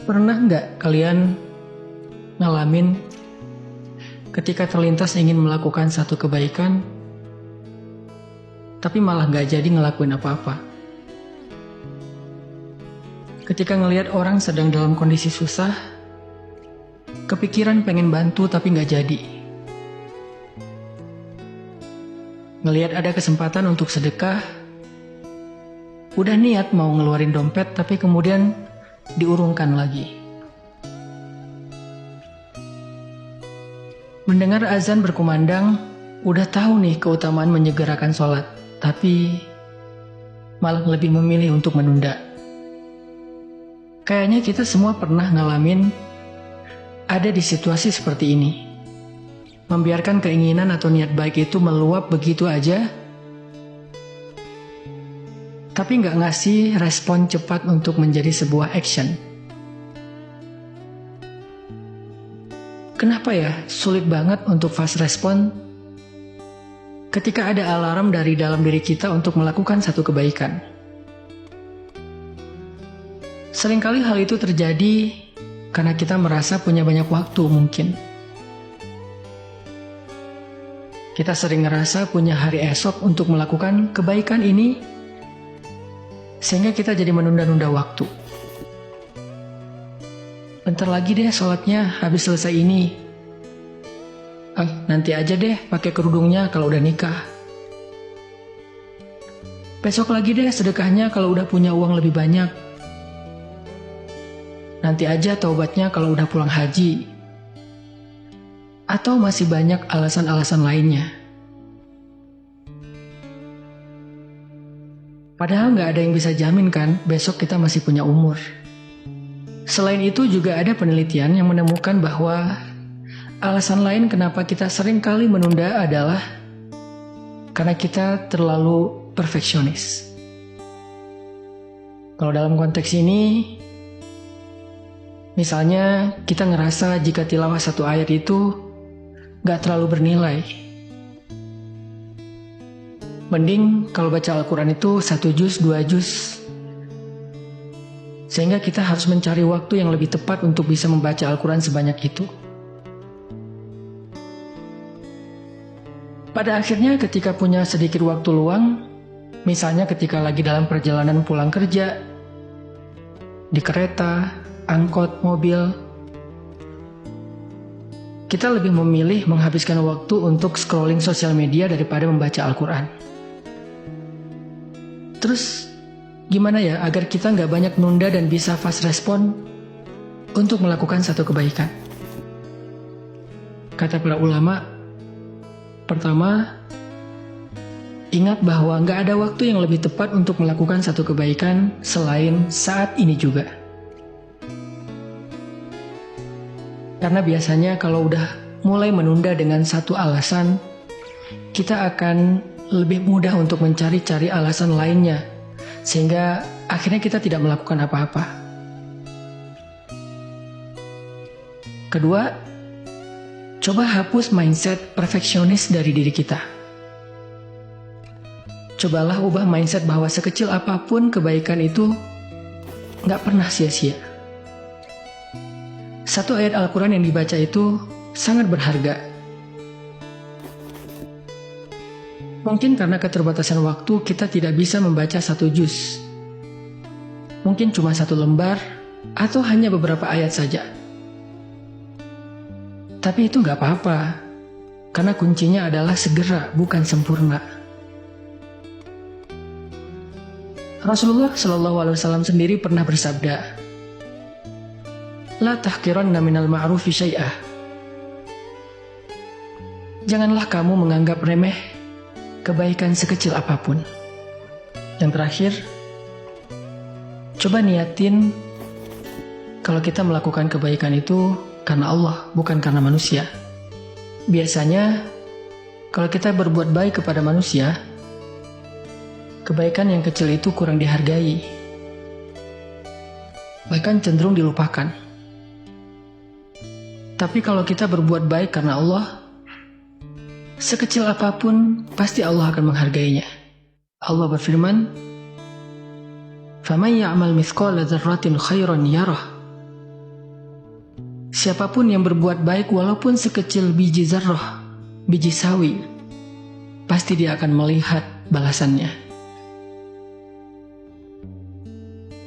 Pernah nggak kalian ngalamin ketika terlintas ingin melakukan satu kebaikan, tapi malah nggak jadi ngelakuin apa-apa? Ketika ngelihat orang sedang dalam kondisi susah, kepikiran pengen bantu tapi nggak jadi. Ngelihat ada kesempatan untuk sedekah, udah niat mau ngeluarin dompet tapi kemudian diurungkan lagi. Mendengar azan berkumandang, udah tahu nih keutamaan menyegerakan sholat, tapi malah lebih memilih untuk menunda. Kayaknya kita semua pernah ngalamin ada di situasi seperti ini. Membiarkan keinginan atau niat baik itu meluap begitu aja, tapi nggak ngasih respon cepat untuk menjadi sebuah action. Kenapa ya sulit banget untuk fast respon ketika ada alarm dari dalam diri kita untuk melakukan satu kebaikan? Seringkali hal itu terjadi karena kita merasa punya banyak waktu mungkin. Kita sering ngerasa punya hari esok untuk melakukan kebaikan ini, sehingga kita jadi menunda-nunda waktu. Bentar lagi deh sholatnya, habis selesai ini. Nanti aja deh pakai kerudungnya kalau udah nikah. Besok lagi deh sedekahnya kalau udah punya uang lebih banyak. Nanti aja taubatnya kalau udah pulang haji. Atau masih banyak alasan-alasan lainnya. Padahal nggak ada yang bisa jamin kan besok kita masih punya umur. Selain itu juga ada penelitian yang menemukan bahwa alasan lain kenapa kita sering kali menunda adalah karena kita terlalu perfeksionis. Kalau dalam konteks ini, misalnya kita ngerasa jika tilawah satu ayat itu gak terlalu bernilai. Mending kalau baca Al-Quran itu 1 juz, 2 juz. Sehingga kita harus mencari waktu yang lebih tepat untuk bisa membaca Al-Quran sebanyak itu. Pada akhirnya ketika punya sedikit waktu luang, misalnya ketika lagi dalam perjalanan pulang kerja, di kereta, angkot, mobil, kita lebih memilih menghabiskan waktu untuk scrolling sosial media daripada membaca Al-Quran. Terus, gimana ya agar kita nggak banyak nunda dan bisa fast respon untuk melakukan satu kebaikan? Kata para ulama, pertama, ingat bahwa nggak ada waktu yang lebih tepat untuk melakukan satu kebaikan selain saat ini juga. Karena biasanya kalau udah mulai menunda dengan satu alasan, kita akan lebih mudah untuk mencari-cari alasan lainnya, sehingga akhirnya kita tidak melakukan apa-apa. Kedua, coba hapus mindset perfeksionis dari diri kita. Cobalah ubah mindset bahwa sekecil apapun kebaikan itu nggak pernah sia-sia. Satu ayat Al-Quran yang dibaca itu sangat berharga. Mungkin karena keterbatasan waktu kita tidak bisa membaca 1 juz. Mungkin cuma 1 lembar atau hanya beberapa ayat saja. Tapi itu nggak apa-apa, karena kuncinya adalah segera, bukan sempurna. Rasulullah SAW sendiri pernah bersabda, La tahqiranna minal ma'rufi syai'ah. Janganlah kamu menganggap remeh kebaikan sekecil apapun. Yang terakhir, coba niatin kalau kita melakukan kebaikan itu karena Allah, bukan karena manusia. Biasanya, kalau kita berbuat baik kepada manusia, kebaikan yang kecil itu kurang dihargai, bahkan cenderung dilupakan. Tapi kalau kita berbuat baik karena Allah, sekecil apapun pasti Allah akan menghargainya. Allah berfirman, فَمَنْ يَعْمَلْ مِثْقَالَ ذَرَّةٍ خَيْرًا يَرَهُ siapapun yang berbuat baik walaupun sekecil biji zarrah, biji sawi, pasti dia akan melihat balasannya.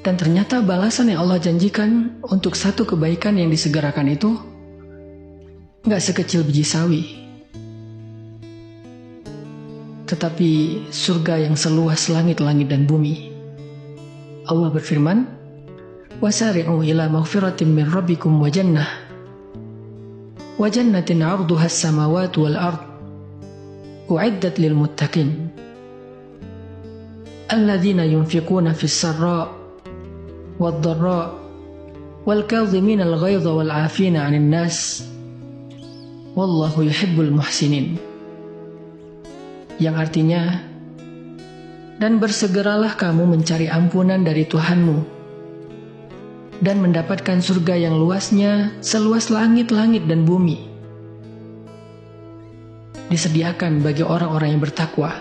Dan ternyata balasan yang Allah janjikan untuk satu kebaikan yang disegerakan itu gak sekecil biji sawi, tetapi surga yang seluas langit-langit dan bumi. Allah berfirman, "Wasari'u ila maghfiratin min rabbikum wa jannatin 'arduha as-samawati wal ard u'iddat lil muttaqin alladzina yunfiquna fis sarra' wad dharra' wal kadhimina al ghaidha wal 'afina 'anil nas wallahu yuhibbul muhsinin." Yang artinya, dan bersegeralah kamu mencari ampunan dari Tuhanmu dan mendapatkan surga yang luasnya seluas langit-langit dan bumi, disediakan bagi orang-orang yang bertakwa,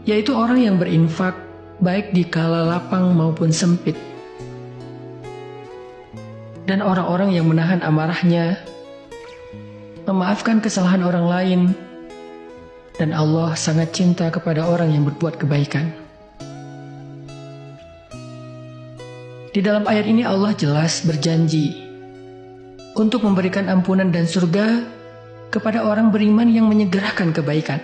yaitu orang yang berinfak baik di kala lapang maupun sempit, dan orang-orang yang menahan amarahnya, memaafkan kesalahan orang lain, dan Allah sangat cinta kepada orang yang berbuat kebaikan. Di dalam ayat ini Allah jelas berjanji untuk memberikan ampunan dan surga kepada orang beriman yang menyegerakan kebaikan,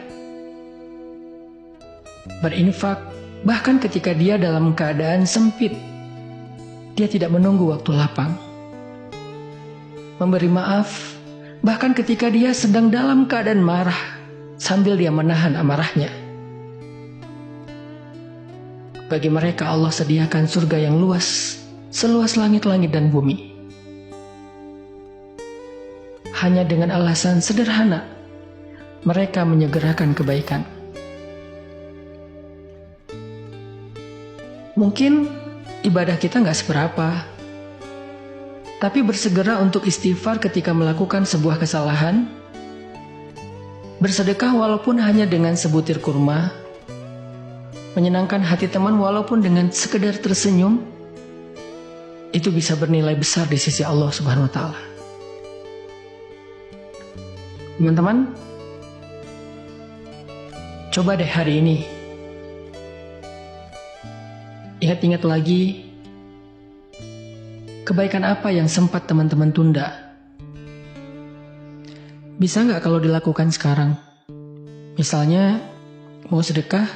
berinfak bahkan ketika dia dalam keadaan sempit. Dia tidak menunggu waktu lapang, memberi maaf bahkan ketika dia sedang dalam keadaan marah sambil dia menahan amarahnya. Bagi mereka Allah sediakan surga yang luas seluas langit-langit dan bumi, hanya dengan alasan sederhana, mereka menyegerakan kebaikan. Mungkin ibadah kita gak seberapa, tapi bersegera untuk istighfar ketika melakukan sebuah kesalahan, bersedekah walaupun hanya dengan sebutir kurma, menyenangkan hati teman walaupun dengan sekedar tersenyum, itu bisa bernilai besar di sisi Allah Subhanahu wa Ta'ala. Teman-teman, coba deh hari ini ingat-ingat lagi kebaikan apa yang sempat teman-teman tunda. Bisa nggak kalau dilakukan sekarang? Misalnya mau sedekah,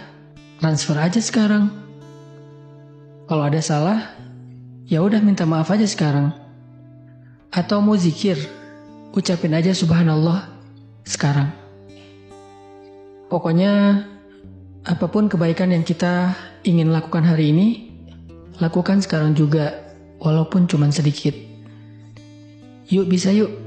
transfer aja sekarang. Kalau ada salah, ya udah minta maaf aja sekarang. Atau mau zikir, ucapin aja subhanallah sekarang. Pokoknya apapun kebaikan yang kita ingin lakukan hari ini, lakukan sekarang juga, walaupun cuma sedikit. Yuk, bisa yuk.